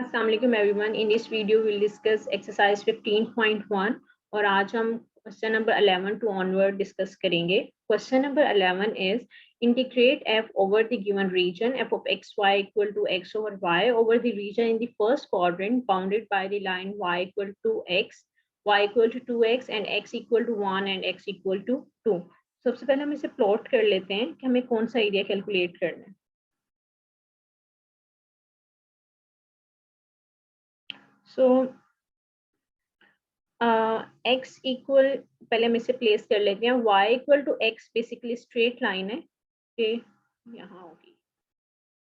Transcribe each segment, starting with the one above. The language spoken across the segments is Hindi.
अस्सलाम वालेकुम everyone. In this video will discuss exercise 15.1 और आज हम question number 11 to onward discuss करेंगे। Question number 11 is integrate f over the given region f of xy equal to x over y over the region in the first quadrant bounded by the line y equal to x, y equal to 2x and x equal to 1 and x equal to 2। सबसे पहले हम इसे प्लॉट कर लेते हैं कि हमें कौन सा एरिया कैलकुलेट करना है। सो x इक्वल, पहले हम इसे प्लेस कर लेते हैं। y equal to x basically straight line है कि यहाँ होगी,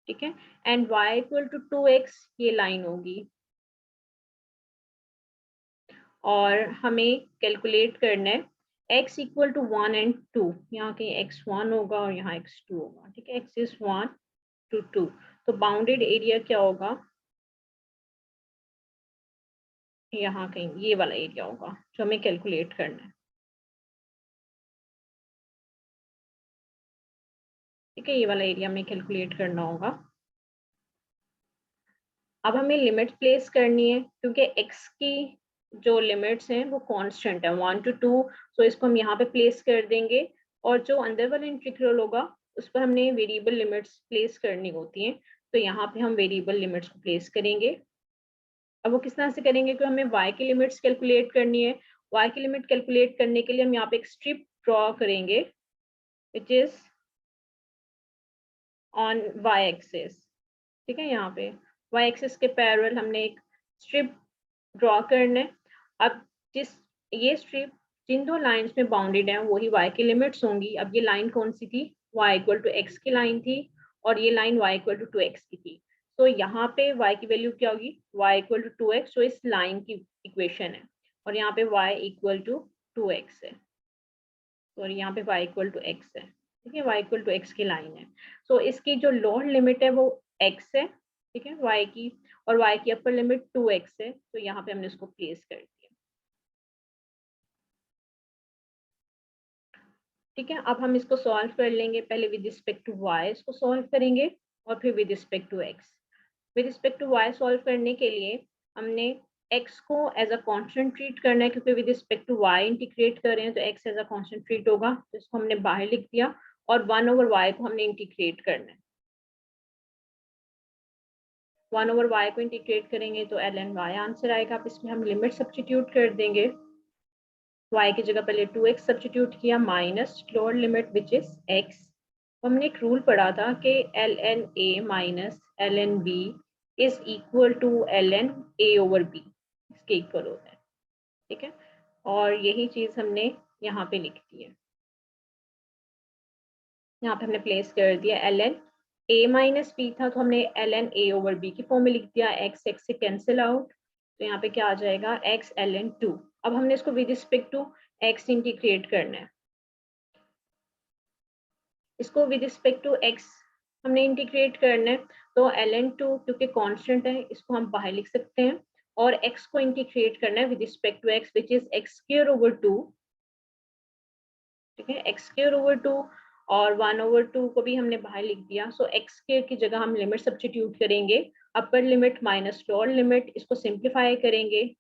ठीक है। And y equal to 2x ये लाइन होगी और हमें कैलकुलेट करना है x इक्वल टू 1 एंड 2। यहाँ कहीं x1 होगा और यहाँ x2 होगा, ठीक है। x इज 1 to 2, तो बाउंडेड एरिया क्या होगा, यहाँ कहीं ये वाला एरिया होगा जो हमें कैलकुलेट करना है, ठीक है। ये वाला एरिया हमें कैलकुलेट करना होगा। अब हमें लिमिट प्लेस करनी है क्योंकि x की जो लिमिट्स हैं वो कांस्टेंट है 1 to 2, सो इसको हम यहाँ पे प्लेस कर देंगे और जो अंदर वाला इंटीग्रल होगा उस पर हमने वेरिएबल लिमिट्स प्लेस करनी होती हैं, तो यहाँ पे हम वेरिएबल लिमिट्स को प्लेस करेंगे। अब वो किस तरह से करेंगे कि हमें y की लिमिट्स कैलकुलेट करनी है। y की लिमिट कैलकुलेट करने के लिए हम यहाँ पे एक स्ट्रिप ड्रॉ करेंगे which is on y axis, ठीक है। यहाँ पे y एक्सिस के पैरेलल हमने एक स्ट्रिप ड्रॉ करना है। अब ये स्ट्रिप जिन दो लाइंस में बाउंडेड है वही y की लिमिट्स होंगी। अब ये लाइन कौन सी थी, y इक्वल टू x की लाइन थी और ये line y equal to 2x की थी। तो यहाँ पे y की वैल्यू क्या होगी, y इक्वल टू 2x, जो इस लाइन की इक्वेशन है, और यहाँ पे y इक्वल टू 2x है और यहाँ पे y इक्वल टू x है, ठीक है। y इक्वल टू x की लाइन है, सो इसकी जो लोअर लिमिट है वो x है, ठीक है, y की, और y की अपर लिमिट 2x है, तो यहाँ पे हमने इसको प्लेस कर दिया, ठीक है। अब हम इसको सॉल्व कर लेंगे। पहले विद रिस्पेक्ट टू y इसको सॉल्व करेंगे और फिर with respect to x। With respect to y solve करने के लिए हमने x को एज अ कांस्टेंट ट्रीट करना है क्योंकि with respect to y integrate कर रहे हैं, तो x as a constant treat होगा, तो इसको हमने बाहर लिख दिया और 1 ओवर y को हमने इंटीग्रेट करना है। 1 ओवर y को इंटीग्रेट करेंगे तो ln y आंसर आएगा। अब इसमें हम लिमिट सब्स्टिट्यूट कर देंगे। y की जगह पहले 2x सब्स्टिट्यूट किया minus lower limit which is x। हमने एक रूल पढ़ा था कि ln a minus ln b is equal to ln a over b, इसके इक्वल होता है, ठीक है। और यही चीज हमने यहाँ पे लिख दी है। यहाँ पे हमने प्लेस कर दिया ln a माइनस b था, तो हमने ln a ओवर b की फॉर्म में लिख दिया। x x से कैंसिल आउट, तो यहाँ पे क्या आ जाएगा x ln 2। अब हमने इसको with respect to x integrate करना है। इसको विद रिस्पेक्ट टू x हमने इंटीग्रेट करना है, तो ln 2 क्योंकि कांस्टेंट है इसको हम बाहर लिख सकते हैं, और x को इंटीग्रेट करना है with respect to x which is x square over 2, ठीक है, x स्क्वायर ओवर 2, और 1 ओवर 2 को भी हमने बाहर लिख दिया। सो x स्क्वायर की जगह हम लिमिट सब्स्टिट्यूट करेंगे, upper limit minus lower limit, इसको सिंप्लीफाई करेंगे।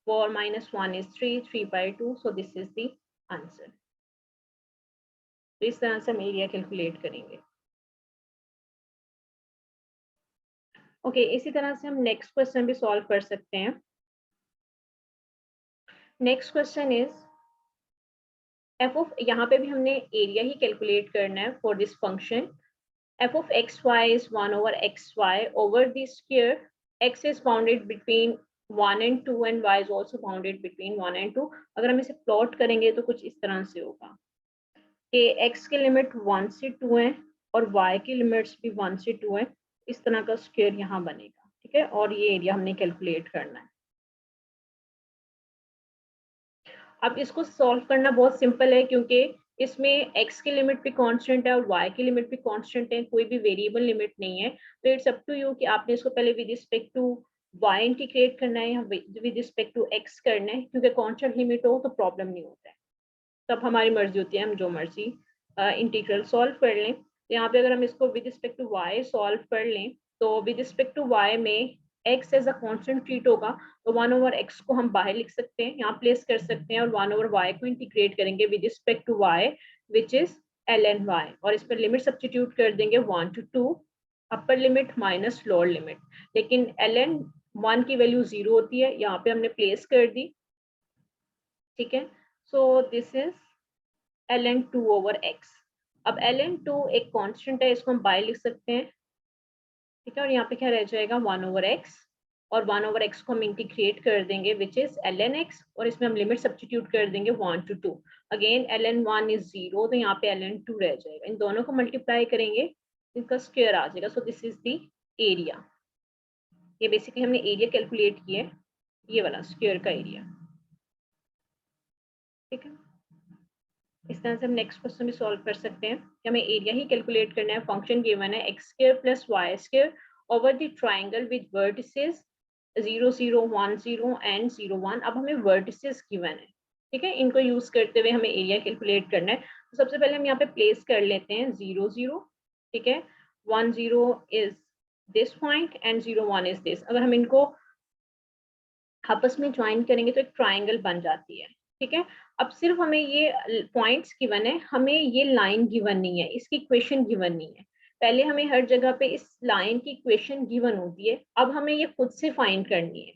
4 minus 1 is 3, 3 by 2, so this is the answer। तो इस तरह से हम एरिया कैलकुलेट करेंगे। ओके, इसी तरह से हम नेक्स्ट क्वेश्चन भी सॉल्व कर सकते हैं। Next question is f of, यहाँ पे भी हमने एरिया ही कैलकुलेट करना है for this function. F of x y is 1 over x y over the square, x is bounded between 1 and 2 and y is also bounded between 1 and 2। अगर हम इसे प्लॉट करेंगे तो कुछ इस तरह से होगा कि x की लिमिट 1 से 2 है और y की लिमिट्स भी 1 से 2 है। इस तरह का स्क्वायर यहाँ बनेगा, ठीक है, और ये एरिया हमने कैलकुलेट करना है। अब इसको सॉल्व करना बहुत सिंपल है क्योंकि इसमें x की लिमिट भी कांस्टेंट है और y की लिमिट भी कांस्टेंट है, कोई भी वेरिएबल लिमिट नहीं है। तो इट्स अप टू यू कि आपने इसको पहले with respect to y integrate करना है या विद रिस्पेक्ट टू x करना है, क्योंकि कांस्टेंट लिमिट हो तो प्रॉब्लम नहीं होता है, तब हमारी मर्जी होती है, हम जो मर्जी इंटीग्रल सॉल्व कर लें। तो यहाँ पे अगर हम इसको with respect to y solve कर लें तो विद रिस्पेक्ट टू y में x as a constant treat होगा तो 1/x को हम बाहर लिख सकते हैं, यहाँ प्लेस कर सकते हैं, और 1/y को इंटीग्रेट करेंगे with respect to y which is ln y, और इस पर लिमिट सब्स्टिट्यूट कर देंगे 1 to 2 upper limit minus lower limit, लेकिन ln 1 की वैल्यू 0 होती है, यहाँ पे हमने प्लेस कर दी, ठीक है। So this is ln 2/x। अब ln 2 एक कांस्टेंट है, इसको हम बाय लिख सकते हैं, ठीक है, और यहाँ पे क्या रह जाएगा 1/x, और 1/x को हम इंटीग्रेट कर देंगे विच इज ln x, और इसमें हम लिमिट सब्स्टिट्यूट कर देंगे 1 to 2, अगेन ln 1 इज 0 तो यहाँ पे ln 2 रह जाएगा, इन दोनों को मल्टीप्लाई करेंगे इनका स्क्वायर आ जाएगा। So this is the area, ये बेसिकली हमने एरिया कैलकुलेट किया है, ये वाला स्क्वायर का एरिया, ठीक है। इस तरह से हम नेक्स्ट क्वेश्चन भी सॉल्व कर सकते हैं कि हमें एरिया ही कैलकुलेट करना है, फंक्शन गिवन है x² + y² over the triangle with vertices 0 0 1 0 and 0 1। अब हमें वर्टिसेस गिवन है, ठीक है, इनको यूज करते हुए हमें एरिया कैलकुलेट करना है। तो सबसे पहले हम यहाँ पे प्लेस कर लेते हैं 0 0, ठीक है, 1 0 is this point and 0 1 is this. अगर हम इनको आपस में ज्वाइन करेंगे तो एक ट्राइंगल बन जाती है, ठीक है। अब सिर्फ हमें ये पॉइंट्स गिवन है, हमें ये लाइन गिवन नहीं है, इसकी इक्वेशन गिवन नहीं है। पहले हमें हर जगह पे इस लाइन की इक्वेशन गिवन होती है, अब हमें ये खुद से फाइंड करनी है।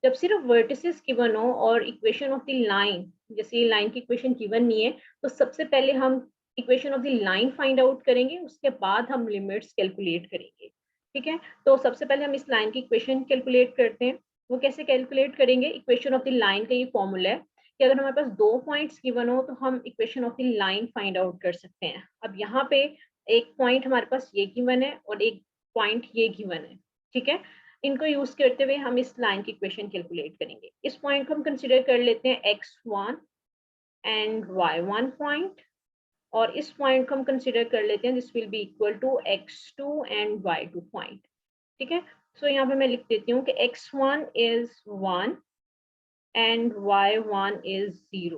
जब सिर्फ वर्टिसेस गिवन हो और इक्वेशन ऑफ द लाइन, जैसे ये लाइन की इक्वेशन गिवन नहीं है, तो सबसे पहले हम equation of the line find out करेंगे, उसके बाद हम लिमिट्स कैलकुलेट करेंगे, ठीक है। तो सबसे पहले हम इस लाइन की इक्वेशन कैलकुलेट करते हैं। वो कैसे कैलकुलेट करेंगे, इक्वेशन ऑफ द लाइन का ये फॉर्मूला है कि अगर हमारे पास 2 पॉइंट्स गिवन हो तो हम equation of the line find out कर सकते हैं। अब यहाँ पे एक पॉइंट हमारे पास ये गिवन है और एक पॉइंट ये गिवन है, ठीक है। इनको यूज करते हुए हम इस लाइन की इक्वेशन कैलकुलेट करेंगे। इस पॉइंट को हम कंसिडर कर लेते हैं x1 एंड y1 पॉइंट, और इस पॉइंट को हम कंसिडर कर लेते हैं this will be equal to x2 and y2 point, ठीक है। सो यहाँ पे मैं लिख देती हूँ कि x1 is 1 and y1 is 0,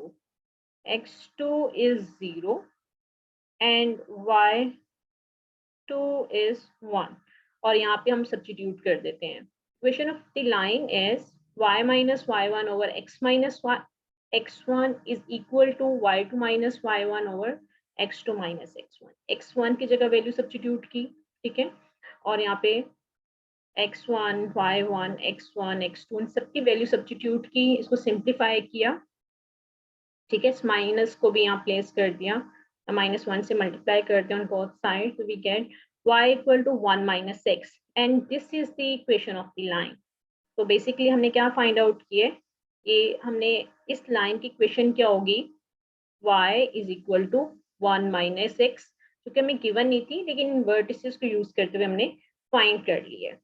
x2 is 0 and y2 is 1, और यहाँ पे हम सब्स्टिट्यूट कर देते हैं। Equation of the line is y minus y1 over x minus y, x1 is equal to y2 minus y1 over x2 minus x1। x1 की जगह वैल्यू सब्स्टिट्यूट की, ठीक है, और यहाँ पे x1 y1 x1 x2 इन सबकी वैल्यू सब्स्टिट्यूट की, इसको सिंप्लीफाई किया, ठीक है, इस माइनस को भी यहाँ प्लेस कर दिया, -1 से मल्टीप्लाई करते हैं ऑन बोथ साइड, तो we get y equal to 1 minus x and this is the equation of the line. तो बेसिकली हमने क्या फाइंड आउट किए, ये हमने इस लाइन की इक्वेशन क्या होगी, y is equal to 1 minus x, जो कि हमें गिवन नहीं थी लेकिन वर्टिसेस को यूज करते हुए हमने फाइंड कर ली है।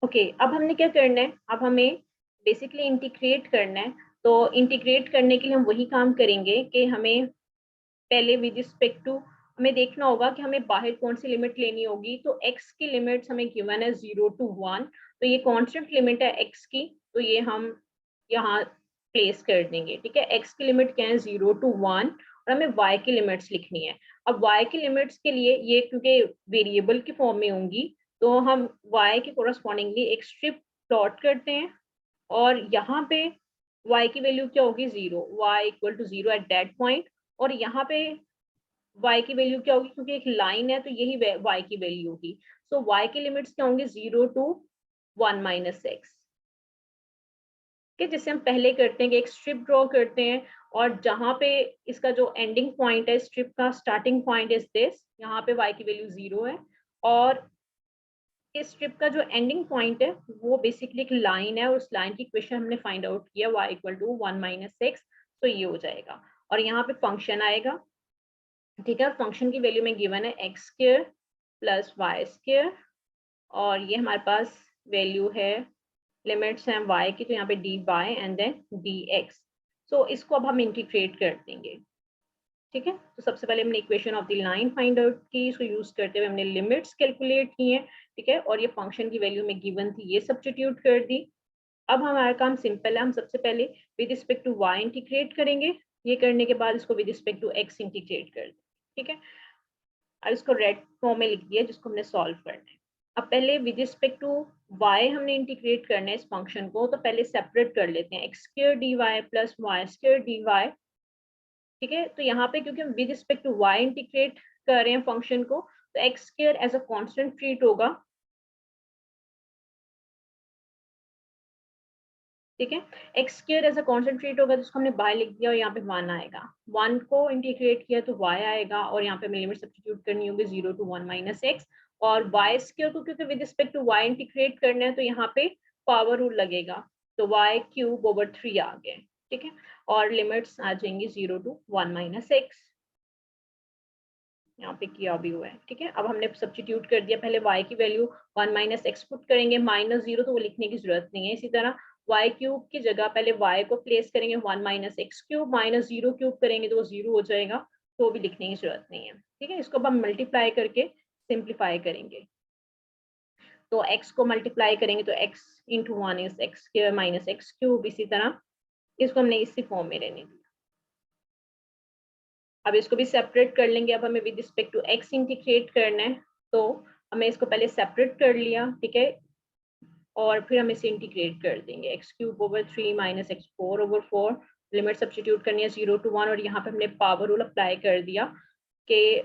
ओके, अब हमने क्या करना है, अब हमें बेसिकली इंटीग्रेट करना है। तो इंटीग्रेट करने के लिए हम वही काम करेंगे कि हमें पहले विद रिस्पेक्ट टू हमें देखना होगा कि हमें बाहर कौन सी लिमिट लेनी होगी। तो x की लिमिट्स हमें गिवन है 0 to 1, तो ये कांस्टेंट लिमिट है x की, तो ये हम यहाँ प्लेस कर देंगे, ठीक है। x की लिमिट क्या है 0 to 1, और हमें y की लिमिट्स लिखनी है। अब y की लिमिट्स के लिए ये क्योंकि वेरिएबल की फॉर्म में होंगी, तो हम y के कोरस्पॉन्डिंगली एक स्ट्रिप प्लॉट करते हैं, और यहाँ पे y की वैल्यू क्या होगी 0, y equal to 0 at that point, और यहाँ पे y की वैल्यू क्या होगी, क्योंकि एक लाइन है तो यही y की वैल्यू होगी। सो y की लिमिट्स क्या होंगे 0 to 1 minus x, कि जिसे हम पहले करते हैं कि एक स्ट्रिप ड्रॉ करते हैं, और जहाँ पे इसका जो एंडिंग पॉइंट है स्ट्रिप का, स्टार्टिंग पॉइंट इज दिस, यहाँ पे y की वैल्यू 0 है, और इस स्ट्रिप का जो एंडिंग पॉइंट है वो बेसिकली एक लाइन है, और उस लाइन की इक्वेशन हमने फाइंड आउट किया y equal to 1 minus x, तो ये हो जाएगा, और यहाँ पे फंक्शन आएगा, ठीक है। फंक्शन की वैल्यू में गिवन है x² प्लस y², और ये हमारे पास वैल्यू है, लिमिट्स हैं y की, तो यहाँ पे dy एंड देन dx। सो इसको अब हम इंटीग्रेट कर देंगे, ठीक है। तो सबसे पहले हमने equation of the line find out की, इसको यूज करते हुए हमने लिमिट्स कैलकुलेट की हैं, ठीक है, और ये फंक्शन की वैल्यू में गिवन थी, ये सब्स्टिट्यूट कर दी। अब हमारा काम सिंपल है, हम सबसे पहले with respect to y integrate करेंगे, ये करने के बाद इसको with respect to x integrate कर दें, ठीक है। अब इसको रेड फॉर्म में लिख दिया जिसको हमने सॉल्व करना है। अब पहले विद रिस्पेक्ट टू y हमने इंटीग्रेट करना है इस फंक्शन को, तो पहले सेपरेट कर लेते हैं x² dy plus y² dy। ठीक है, तो यहाँ पे क्योंकि हम with respect to y integrate कर रहे हैं फंक्शन को, तो x² as a constant treat होगा। ठीक है, x² as a constant treat होगा, जिसको हमने बाय लिख दिया और यहाँ पे 1 आएगा। 1 को इंटीग्रेट किया तो y आएगा और यहाँ पे हमें लिमिट सब्स्टिट्यूट करनी होगी 0 to 1 - x। और y² को क्योंकि with respect to y integrate करना है तो यहाँ पे पावर रूल लगेगा, तो y³/3 आ गया। ठीक है, और लिमिट्स आ जाएंगी 0 to 1 - x। यहाँ पे किया भी हुआ है। ठीक है, अब हमने सब्स्टिट्यूट कर दिया। पहले y की वैल्यू 1 - x पुट करेंगे, -0 तो वो लिखने की जरूरत नहीं है। इसी तरह y³ की जगह पहले y को प्लेस करेंगे 1 - x³ -0³ करेंगे तो वो 0 हो जाएगा, तो भी लिखने की जरूरत नहीं है। ठीक है, इसको अब हम मल्टीप्लाई करके सिंप्लीफाई करेंगे। तो x को मल्टीप्लाई करेंगे तो x × 1 इज x² - x³। इसी तरह इसको हमने इसी फॉर्म में रहने दिया। अब इसको भी सेपरेट कर लेंगे। अब हमें with respect to x integrate करना है, तो हमें इसको पहले सेपरेट कर लिया। ठीक है, और फिर हम इसे इंटीग्रेट कर देंगे x³/3 - x4/4। लिमिट सब्स्टिट्यूट करनी है 0 to 1 और यहाँ पे हमने पावर रूल अप्लाई कर दिया कि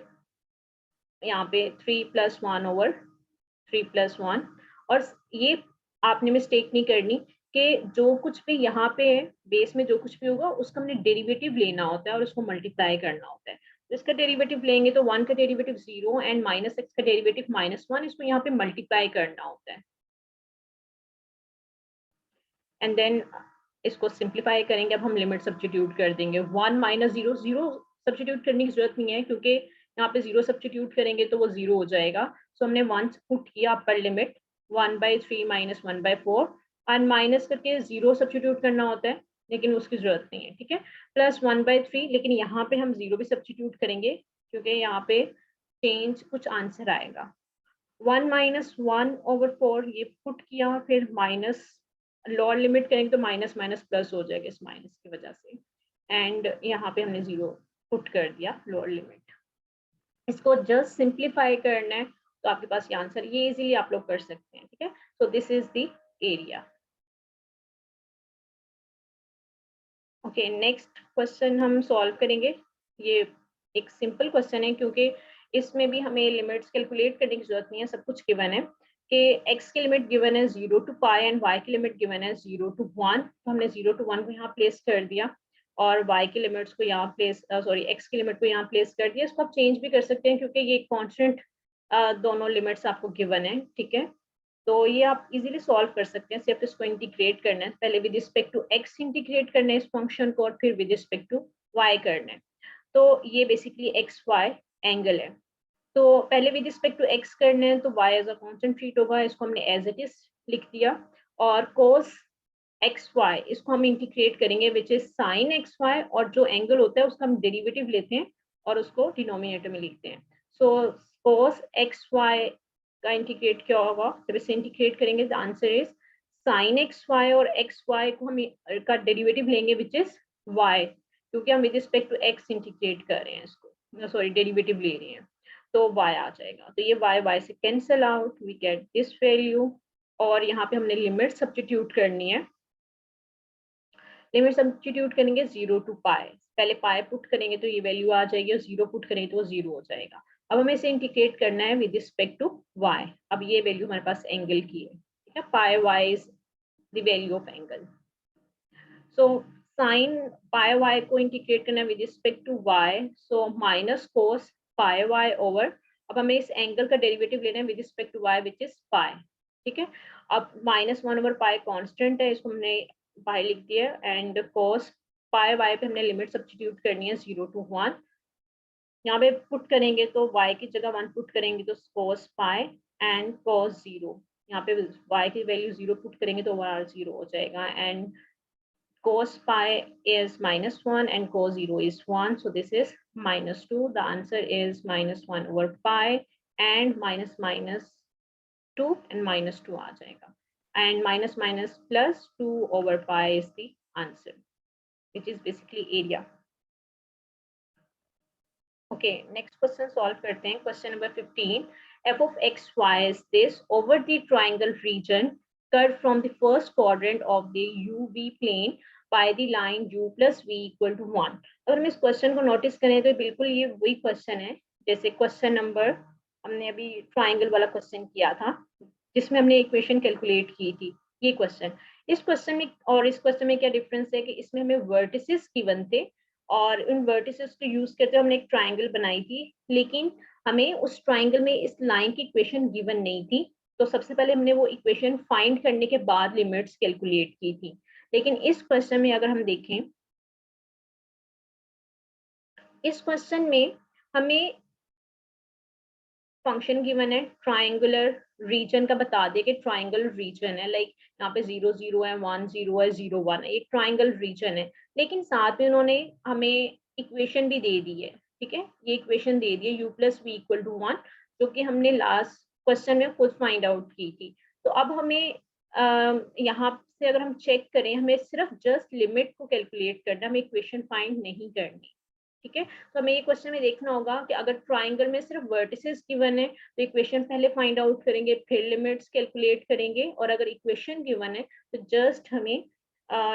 यहाँ पे 3+1/3+1। और ये आपने मिस्टेक नहीं करनी कि जो कुछ भी यहाँ पे है बेस में, जो कुछ भी होगा उसका हमने डेरिवेटिव लेना होता है और उसको मल्टीप्लाई करना होता है। तो इसका डेरिवेटिव लेंगे तो 1 का डेरिवेटिव 0 एंड -x का डेरिवेटिव -1, इसको यहाँ पे मल्टीप्लाई करना होता है। एंड देन इसको सिंप्लीफाई करेंगे। अब हम लिमिट सब्स्टिट्यूट कर देंगे। 1 - 0, 0 सब्स्टिट्यूट करने की जरूरत नहीं है क्योंकि यहाँ पे 0 सब्स्टिट्यूट करेंगे तो वो 0 हो जाएगा। सो हमने 1 पुट किया अपर लिमिट 1/3 - 1/4 और माइनस करके 0 सब्स्टिट्यूट करना होता है, लेकिन उसकी जरूरत नहीं है। ठीक है, प्लस 1/3, लेकिन यहाँ पे हम 0 भी सब्स्टिट्यूट करेंगे क्योंकि यहाँ पे चेंज कुछ आंसर आएगा। 1 - 1/4 ये पुट किया, फिर माइनस लोअर लिमिट करेंगे तो माइनस माइनस प्लस हो जाएगा इस माइनस की वजह से। एंड यहाँ पे हमने 0 पुट कर दिया लोअर लिमिट। इसको जस्ट सिंप्लीफाई करना है तो आपके पास ये आंसर, ये इजीली आप लोग कर सकते हैं। ठीक है, so this is the area. Okay, next question हम सॉल्व करेंगे। ये एक सिंपल क्वेश्चन है क्योंकि इसमें भी हमें लिमिट्स कैलकुलेट करने की जरूरत नहीं है, सब कुछ गिवन है कि x की लिमिट गिवन है 0 to π एंड y की लिमिट गिवन है 0 to 1। तो हमने 0 to 1 को यहाँ प्लेस कर दिया और y की लिमिट्स को यहाँ प्लेस x की लिमिट को यहाँ प्लेस कर दिया। इसको आप चेंज भी कर सकते हैं क्योंकि ये कॉन्स्टेंट दोनों लिमिट्स आपको गिवन है। ठीक है, तो ये आप इजीली सॉल्व कर सकते हैं। सिर्फ इसको इंटीग्रेट करना है, पहले with respect to x integrate करना है इस फंक्शन को और फिर विद रिस्पेक्ट टू y करना है। तो ये बेसिकली एक्स वाई एंगल है। तो पहले विद रिस्पेक्ट टू x करना है तो y as a constant treat होगा, इसको हमने एज इट इज लिख दिया। और cos xy इसको हम इंटीग्रेट करेंगे विच इज sin xy, और जो एंगल होता है उसका हम डेरिवेटिव लेते हैं और उसको डिनोमिनेटर में लिखते हैं। सो cos xy का इंटीग्रेट क्या होगा, जब इसे इंटीग्रेट करेंगे the answer is sin xy, और xy को हम का डेरिवेटिव लेंगे विच इज y, क्योंकि हम with respect to x integrate कर रहे हैं, इसको सॉरी डेरिवेटिव ले रहे हैं, तो y आ जाएगा। तो ये y से cancel out, we get this value. और यहाँ पे हमने लिमिट सब्स्टिट्यूट करनी है। लिमिट सब्स्टिट्यूट करेंगे 0 to π, पहले पाई पुट करेंगे तो ये वैल्यू आ जाएगी और 0 पुट करेंगे तो वो 0 हो जाएगा। अब हमें इसे इंटीग्रेट करना है विद रिस्पेक्ट टू y। अब ये वैल्यू हमारे पास एंगल की है। ठीक है, pi y is the value of angle. So sine pi y को इंटीग्रेट करना है with respect to y, so minus cos pi y over, अब हमें इस एंगल का डेरिवेटिव लेना है with respect to y which is pi. ठीक है, अब -1/π कांस्टेंट है, इसको हमने बाहर लिख दिया एंड cos पाई वाई पे हमने लिमिट सब्स्टिट्यूट करनी है 0 to 1। यहाँ पे पुट करेंगे तो y की जगह 1 पुट करेंगे तो cos पाई एंड cos 0, यहाँ पे y की वैल्यू 0 पुट करेंगे तो 0 हो जाएगा। And cos pi is -1 and cos 0 is 1, so this is -2. The answer is -1/π and -2 and -2 आ जाएगा, and +2/π is the answer, which is basically area. Okay, next question solve करते हैं। Question number 15, f of x y is this over the triangle region cut from the first quadrant of the uv plane by the line u plus v equal to 1। अगर हम इस क्वेश्चन को नोटिस करें तो बिल्कुल ये वही क्वेश्चन है जैसे क्वेश्चन नंबर हमने अभी ट्राइंगल वाला क्वेश्चन किया था जिसमें हमने इक्वेशन कैलकुलेट की थी। ये क्वेश्चन, इस क्वेश्चन में और इस क्वेश्चन में क्या डिफरेंस है कि इसमें हमें वर्टिसेस गिवन थे और उन वर्टिसेस को यूज करते हुए हमने एक ट्राइंगल बनाई थी, लेकिन हमें उस ट्राइंगल में इस लाइन की इक्वेशन गिवन नहीं थी। तो सबसे पहले हमने वो इक्वेशन फाइंड करने के बाद लिमिट्स कैलकुलेट की थी। लेकिन इस क्वेश्चन में अगर हम देखें, इस क्वेश्चन में हमें फंक्शन गिवन है, ट्राइंगुलर रीजन का बता दे कि ट्राइंगल रीजन है, लाइक यहाँ पे 0 0 है, 1 0 है, 0 1 है, एक ट्राइंगल रीजन है। लेकिन साथ में उन्होंने हमें इक्वेशन भी दे दी है, ठीक है, ये इक्वेशन दे दी है u plus v equal to 1, जो कि हमने लास्ट क्वेश्चन में खुद फाइंड आउट की थी। तो अब हमें यहाँ से अगर हम चेक करें, हमें सिर्फ जस्ट लिमिट को कैलकुलेट करना, हमें इक्वेशन फाइंड नहीं करनी, ठीक है। तो हमें ये क्वेश्चन में देखना होगा कि अगर ट्राइंगल में सिर्फ वर्टिसेस गिवन है तो इक्वेशन पहले फाइंड आउट करेंगे, फिर लिमिट्स कैलकुलेट करेंगे, और अगर इक्वेशन गिवन है तो जस्ट हमें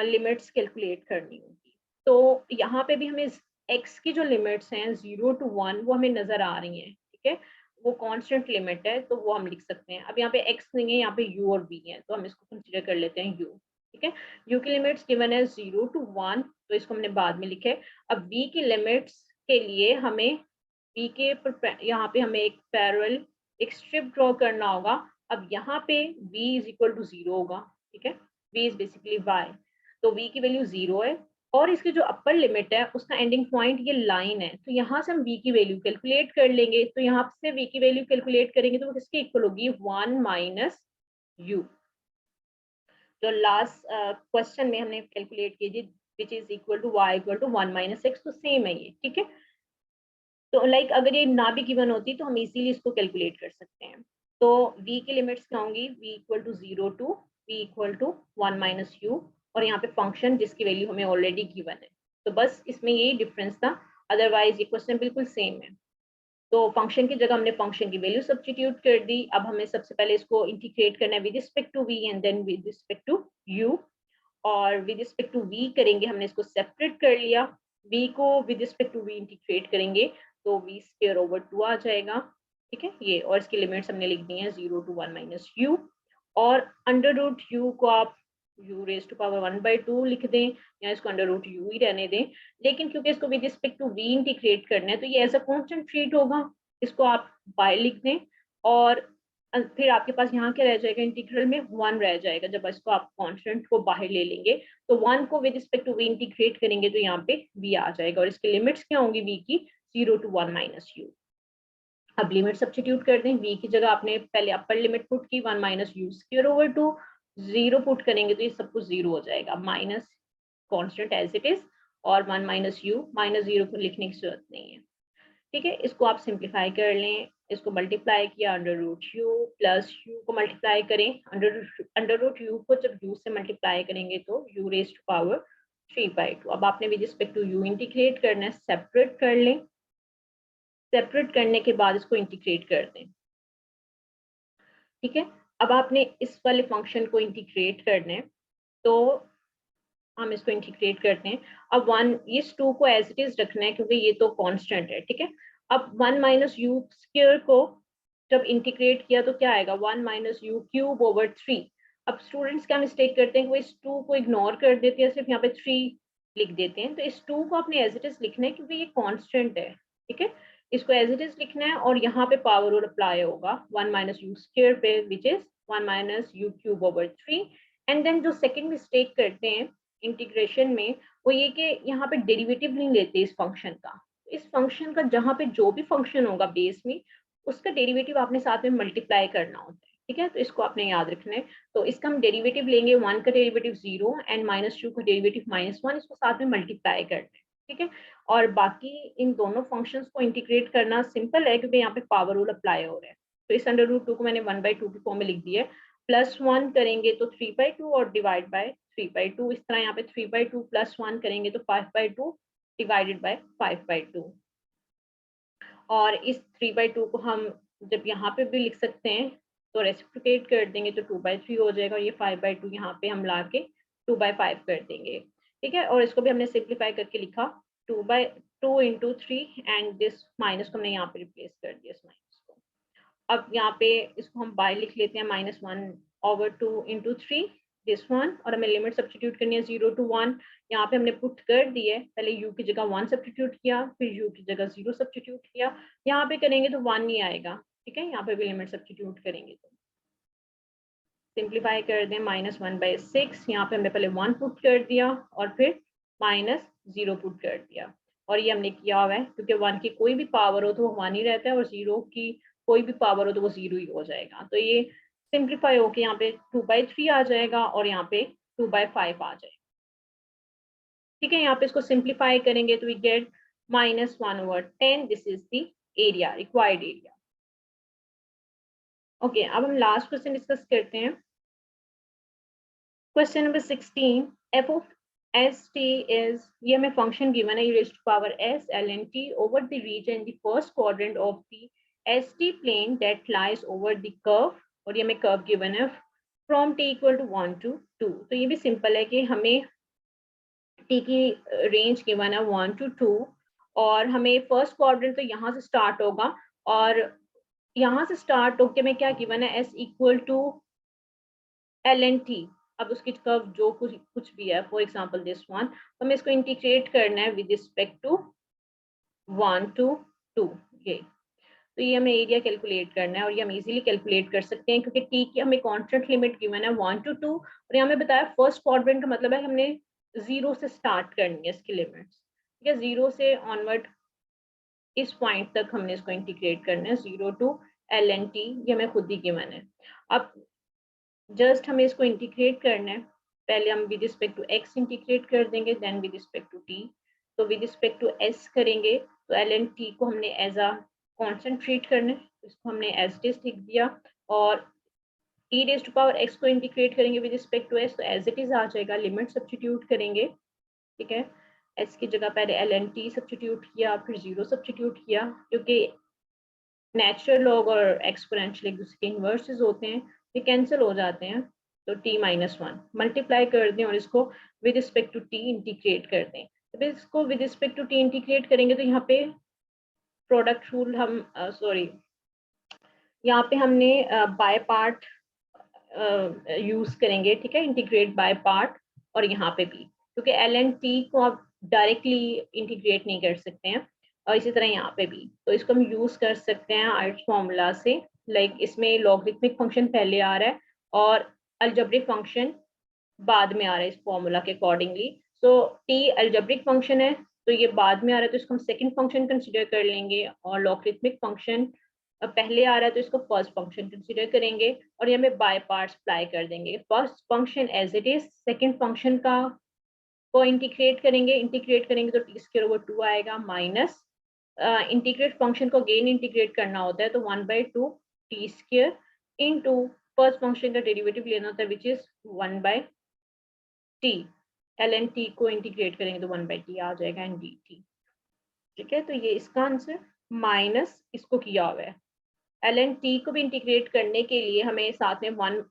लिमिट्स कैलकुलेट करनी होगी। तो यहाँ पे भी हमें एक्स की जो लिमिट्स हैं 0 to 1 वो हमें नजर आ रही हैं, ठीक है, वो कांस्टेंट लिमिट है तो वो हम लिख सकते हैं। अब यहाँ पे एक्स नहीं है, यहाँ पे यू और वी है, तो हम इसको कंसिडर कर लेते हैं यू, ठीक है। यू की लिमिट्स गिवन है 0 to 1, तो इसको हमने बाद में लिखा है। अब v की लिमिट्स के लिए हमें v के यहाँ पे हमें एक पैरेलल एक स्ट्रिप ड्रॉ करना होगा। अब यहाँ पे v इज इक्वल टू 0 होगा, ठीक है, v इज बेसिकली y, तो v की वैल्यू 0 है और इसकी जो अपर लिमिट है उसका एंडिंग पॉइंट ये लाइन है, तो यहाँ से हम v की वैल्यू कैलकुलेट कर लेंगे। तो यहाँ से v की वैल्यू कैलकुलेट करेंगे तो वो किसके इक्वल होगी, 1 माइनस u, जो लास्ट क्वेश्चन में हमने कैलकुलेट की थी, which is equal to y equal to 1 minus x, तो सेम है ये, ठीक है। तो लाइक अगर ये ना भी गिवन होती तो हम इजीली इसको कैलकुलेट कर सकते हैं। तो v की लिमिट्स क्या होंगी, v equal to 0 to v equal to 1 minus u, और यहाँ पे फंक्शन जिसकी वैल्यू हमें ऑलरेडी गिवन है। तो बस इसमें यही डिफरेंस था, अदरवाइज ये क्वेश्चन बिल्कुल सेम है। तो फंक्शन की जगह हमने फंक्शन की वैल्यू सब्स्टिट्यूट कर दी। अब हमें सबसे पहले इसको इंटीग्रेट करना है with respect to v and then with respect to u, और विद रिस्पेक्ट टू v करेंगे, हमने इसको सेपरेट कर लिया, v को with respect to v integrate करेंगे तो v स्क्वायर ओवर 2 आ जाएगा, ठीक है ये, और इसकी लिमिट्स हमने लिख दी हैं 0 to 1 माइनस u, और अंडर रूट u को आप u रेज टू पावर 1/2 लिख दें या इसको अंडर रूट u ही रहने दें। लेकिन क्योंकि इसको with respect to v integrate करना है तो ये एज अ कांस्टेंट ट्रीट होगा, इसको आप बाय लिख दें, और फिर आपके पास यहाँ क्या रह जाएगा, इंटीग्रल में 1 रह जाएगा। जब इसको आप कांस्टेंट को बाहर ले लेंगे तो 1 को with respect to v integrate करेंगे तो यहाँ पे v आ जाएगा, और इसकी लिमिट्स क्या होंगी v की, 0 to 1 माइनस u। अब लिमिट सब्स्टिट्यूट कर दें, v की जगह आपने पहले अपर लिमिट पुट की 1 minus u square over 2, 0 put करेंगे तो ये सब कुछ 0 हो जाएगा, minus constant as it is, और 1 माइनस u, माइनस 0 को लिखने की जरूरत नहीं है, ठीक है। इसको आप सिंप्लीफाई कर लें, इसको मल्टीप्लाई किया under root u, plus u को मल्टीप्लाई करें अंडर रूट यू को जब यू से मल्टीप्लाई करेंगे तो यू रेज टू पावर 3/2। अब आपने with respect to u integrate करना है, सेपरेट कर लें, सेपरेट करने के बाद इसको इंटीग्रेट कर दें, ठीक है। अब आपने इस वाले फंक्शन को इंटीग्रेट करना है, तो हम इसको इंटीग्रेट करते हैं। अब 1 इस 2 को एज इट इज रखना है क्योंकि ये तो कांस्टेंट है, ठीक है। अब 1 माइनस यू स्क्वायर को जब इंटीग्रेट किया तो क्या आएगा, 1 माइनस यू क्यूब ओवर 3। अब स्टूडेंट्स क्या मिस्टेक करते हैं, वो इस 2 को इग्नोर कर देते हैं, सिर्फ यहाँ पे 3 लिख देते हैं। तो इस 2 को अपने एज इट इज लिखना है क्योंकि ये कांस्टेंट है, ठीक है, इसको एज इट इज लिखना है, और यहाँ पे पावर रूल अप्लाई होगा 1 माइनस यू स्क्वायर पे, which is 1 minus u cube over 3। And then जो सेकेंड मिस्टेक करते हैं इंटीग्रेशन में वो ये कि यहाँ पे डेरिवेटिव नहीं लेते इस फंक्शन का। इस फंक्शन का जहाँ पे जो भी फंक्शन होगा बेस में उसका डेरिवेटिव आपने साथ में मल्टीप्लाई करना होता है, ठीक है, तो इसको आपने याद रखना है। तो इसका हम डेरिवेटिव लेंगे, 1 का डेरिवेटिव 0 एंड माइनस 2 का डेरिवेटिव -1, इसको साथ में मल्टीप्लाई करना है, ठीक है। और बाकी इन दोनों फंक्शंस को इंटीग्रेट करना सिंपल है क्योंकि यहाँ पे पावर रूल अप्लाई हो रहा है। तो इस अंडर रूट 2 को मैंने 1/2 की फॉर्म में लिख दिया है, +1 करेंगे तो 3/2 और डिवाइड बाय 3/2, इस तरह यहाँ पे 3/2 +1 करेंगे तो 5/2 डिवाइडेड बाय 5/2। और इस 3/2 को हम जब यहाँ पे भी लिख सकते हैं तो रेसिप्रोकेट कर देंगे तो 2/3 हो जाएगा और ये 5/2 यहाँ पे हम ला के 2/5 कर देंगे, ठीक है। और इसको भी हमने सिंप्लीफाई करके लिखा 2/2 इंटू 3 एंड दिस माइनस को हमने यहाँ पे रिप्लेस कर दिया इस माइनस को। अब यहाँ पे इसको हम बाय लिख लेते हैं -1/2 इंटू 3 दिस वन, और हमें लिमिट सब्सटीट्यूट करनी है 0 to 1। यहाँ पे हमने पुट कर दी है, पहले u की जगह 1 सब्सटीट्यूट किया, फिर u की जगह 0 सब्सटीट्यूट किया। यहाँ पे करेंगे तो 1 नहीं आएगा, ठीक है। यहाँ पे भी लिमिट सब्सटीट्यूट करेंगे तो सिंप्लीफाई कर दें -1/6। यहाँ पे हमने पहले 1 पुट कर दिया और फिर -0 पुट कर दिया, और ये हमने किया हुआ है क्योंकि 1 की कोई भी पावर हो तो वो 1 ही रहता है और 0 की कोई भी पावर हो तो वो 0 ही हो जाएगा। तो ये सिंप्लीफाई होके यहाँ पे 2/3 आ जाएगा और यहाँ पे 2/5 आ जाएगा, ठीक है। यहाँ पे इसको सिंप्लीफाई करेंगे तो we get -1/10। This is the area, required area. Okay, अब हम लास्ट क्वेश्चन डिस्कस करते हैं। Question number 16, f of st is, ये हमें फंक्शन गिवन है e power s ln t over the region in the first quadrant of the st plane that lies over the curve, और ये हमें कर्व गिवन है from t equal to 1 to 2। तो ये भी सिंपल है कि हमें t की रेंज गिवन है 1 to 2 और हमें फर्स्ट क्वाड्रेंट तो यहाँ से स्टार्ट होगा, और यहाँ से स्टार्ट होके हमें क्या गिवन है s equal to ln t। अब उसकी कर्व जो कुछ भी है, फॉर एग्जांपल दिस वन, तो हमें इसको इंटीग्रेट करना है विद रिस्पेक्ट टू 1 to 2। ये तो ये हमें एरिया कैलकुलेट करना है और ये हम इजीली कैलकुलेट कर सकते हैं क्योंकि टी की हमें कांस्टेंट लिमिट गिवन है 1 to 2 और यहाँ हमें बताया फर्स्ट क्वाड्रेंट का मतलब है कि हमने 0 से स्टार्ट करनी है इसकी लिमिट्स, ठीक है। 0 से ऑनवर्ड इस पॉइंट तक हमने इसको इंटीग्रेट करना है 0 to ln t, ये हमें खुद ही गिवन है। अब जस्ट हमें इसको इंटीग्रेट करना है, पहले हम with respect to x integrate कर देंगे, then with respect to t। तो विद रिस्पेक्ट टू s करेंगे तो ln t को हमने एज अ कांस्टेंट ट्रीट करना है, इसको हमने एज इट इज लिख दिया, और e raise to power x को इंटीग्रेट करेंगे विद रिस्पेक्ट टू s तो एज इट इज आ जाएगा, लिमिट सब्स्टिट्यूट करेंगे, ठीक है। s की जगह पहले ln t सब्स्टिट्यूट किया, फिर 0 सब्स्टिट्यूट किया, क्योंकि नेचुरल लॉग और एक्सपोनेंशियल एक दूसरे के इन्वर्सेस होते हैं, ये कैंसिल हो जाते हैं, तो t-1 मल्टीप्लाई कर दें और इसको with respect to t integrate कर दें। तो इसको with respect to t integrate करेंगे तो यहाँ पे प्रोडक्ट रूल हम यहाँ पे हमने बाय पार्ट यूज करेंगे, ठीक है, इंटीग्रेट बाय पार्ट। और यहाँ पे भी क्योंकि ln t को आप डायरेक्टली इंटीग्रेट नहीं कर सकते हैं, और इसी तरह यहाँ पे भी, तो इसको हम यूज कर सकते हैं आइट्स फॉर्मूला से। लाइक इसमें लॉगरिथमिक फंक्शन पहले आ रहा है और अलजेब्रिक फंक्शन बाद में आ रहा है इस फॉर्मूला के अकॉर्डिंगली। सो t अलजेब्रिक फंक्शन है तो ये बाद में आ रहा है, तो इसको हम सेकंड फंक्शन कंसीडर कर लेंगे, और लॉगरिथमिक फंक्शन पहले आ रहा है तो इसको फर्स्ट फंक्शन कंसीडर करेंगे, और ये हमें बाय पार्ट्स अप्लाई कर देंगे। First function as it is, second function का को इंटीग्रेट करेंगे तो टी स्क्वायर ओवर 2 आएगा, माइनस इंटीग्रेट फंक्शन को अगेन इंटीग्रेट करना होता है तो 1/2 T square into first function का डेरिवेटिव लेना होता है which is 1/t। ln t को इंटीग्रेट करेंगे तो 1/t आ जाएगा एंड dt, ठीक है। तो ये इसका आंसर, माइनस इसको किया हुआ है। ln t को भी इंटीग्रेट करने के लिए हमें साथ में 1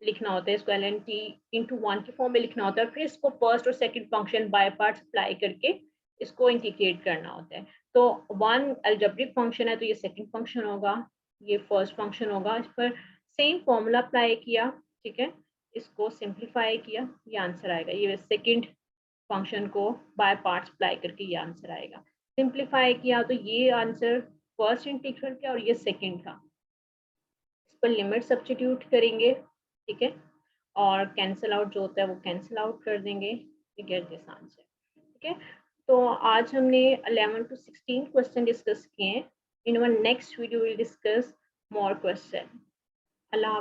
लिखना होता है, इसको ln t इंटू 1 के फॉर्म में लिखना होता है, फिर इसको फर्स्ट और second function by parts apply करके इसको इंटीग्रेट करना होता है। तो 1 अलजेब्रिक फंक्शन है तो ये सेकंड फंक्शन होगा, ये फर्स्ट फंक्शन होगा, इस पर सेम फॉर्मूला अप्लाई किया, ठीक है, इसको सिंप्लीफाई किया, ये आंसर आएगा। ये सेकंड फंक्शन को बाय पार्ट्स अप्लाई करके ये आंसर आएगा। सिंप्लीफाई किया तो ये आंसर फर्स्ट इंटीग्रल का और ये सेकंड था, इस पर लिमिट सब्स्टिट्यूट करेंगे, ठीक है, और कैंसिल आउट जो होता है वो कैंसिल आउट कर देंगे, वी गेट दिस आंसर, ठीक है। तो आज हमने 11 to 16 क्वेश्चन डिस्कस किए हैं। In our next video will discuss more question. Allah.